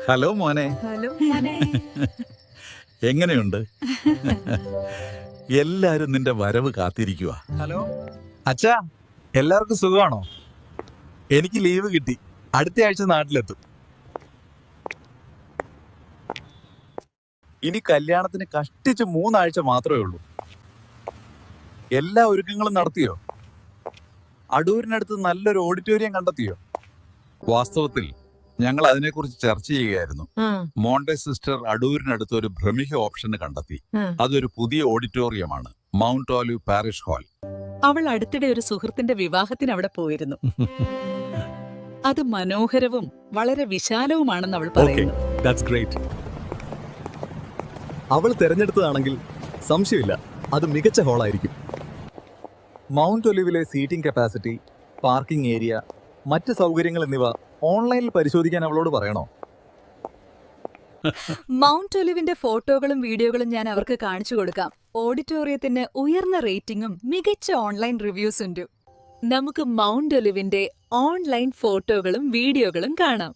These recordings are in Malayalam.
ഹലോ മോനെ. ഹലോ മോനെ. എങ്ങനെയുണ്ട്? എല്ലാരും നിന്റെ വരവ് കാത്തിരിക്കുക. ഹലോ അച്ഛാ, എല്ലാവർക്കും സുഖമാണോ? എനിക്ക് ലീവ് കിട്ടി. അടുത്ത ആഴ്ച നാട്ടിലെത്തും. ഇനി കല്യാണത്തിന് കഷ്ടിച്ച് 3 ആഴ്ച മാത്രമേ ഉള്ളൂ. എല്ലാ ഒരുക്കങ്ങളും നടത്തിയോ? അടൂരിനടുത്ത് നല്ലൊരു ഓഡിറ്റോറിയം കണ്ടെത്തിയോ? വാസ്തവത്തിൽ ഞങ്ങൾ അതിനെക്കുറിച്ച് ചർച്ച ചെയ്യുകയായിരുന്നു. മോണ്ടെ സിസ്റ്റർ അടൂരിനടുത്ത് ഒരു ഭ്രമിക ഓപ്ഷൻ കണ്ടെത്തി. അതൊരു പുതിയ ഓഡിറ്റോറിയമാണ്, മൗണ്ട് ഓലിവ് പാരിഷ് ഹാൾ. അവൾ അടുത്തിടെ ഒരു സുഹൃത്തിന്റെ വിവാഹത്തിന് അവിടെ പോയിരുന്നു. അത് മനോഹരവും വളരെ വിശാലവുമാണെന്ന് അവൾ പറയുന്നു. That's great. അവൾ തിരഞ്ഞെടുത്തതാണെങ്കിൽ സംശയമില്ല, അത് മികച്ച ഹാളായിരിക്കും. മൗണ്ട് ഒലിവിലെ സീറ്റിംഗ് കപ്പാസിറ്റി, പാർക്കിംഗ് ഏരിയ, മറ്റ് സൗകര്യങ്ങൾ എന്നിവ ഓൺലൈനിൽ പരിശോധിക്കാൻ അവളോട് പറയണോ? മൗണ്ട് ഒലിവിന്റെ ഫോട്ടോകളും വീഡിയോകളും ഞാൻ അവർക്ക് കാണിച്ചു കൊടുക്കാം. ഓഡിറ്റോറിയത്തിന് ഉയർന്ന റേറ്റിംഗും മികച്ച ഓൺലൈൻ റിവ്യൂസ് ഉണ്ട്. നമുക്ക് മൗണ്ട് ഒലിവിന്റെ ഓൺലൈൻ ഫോട്ടോകളും വീഡിയോകളും കാണാം.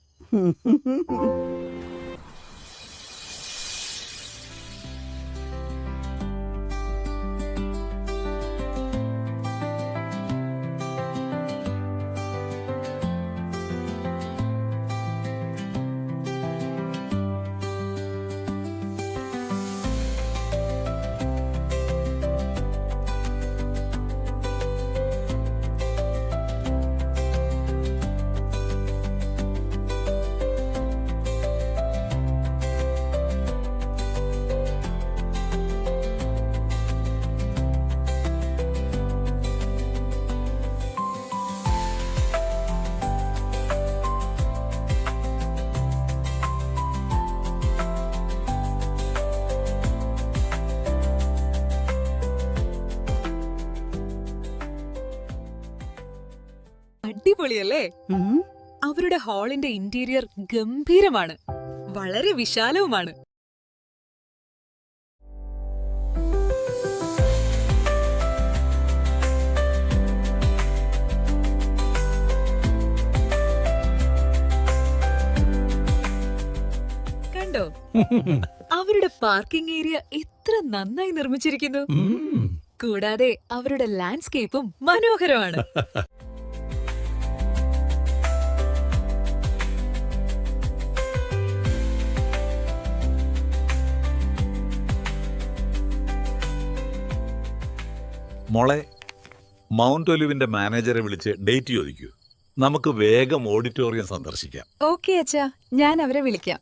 അടിപൊളിയല്ലേ? അവരുടെ ഹാളിന്റെ ഇന്റീരിയർ ഗംഭീരമാണ്, വളരെ വിശാലവുമാണ്. കണ്ടോ, അവരുടെ പാർക്കിംഗ് ഏരിയ എത്ര നന്നായി നിർമ്മിച്ചിരിക്കുന്നു. കൂടാതെ അവരുടെ ലാൻഡ്സ്കേപ്പും മനോഹരമാണ്. മോളെ, മൗണ്ട് ഒലിവിന്റെ മാനേജറെ വിളിച്ച് ഡേറ്റ് ചോദിക്കൂ. നമുക്ക് വേഗം ഓഡിറ്റോറിയം സന്ദർശിക്കാം. ഓക്കെ അച്ഛാ, ഞാൻ അവരെ വിളിക്കാം.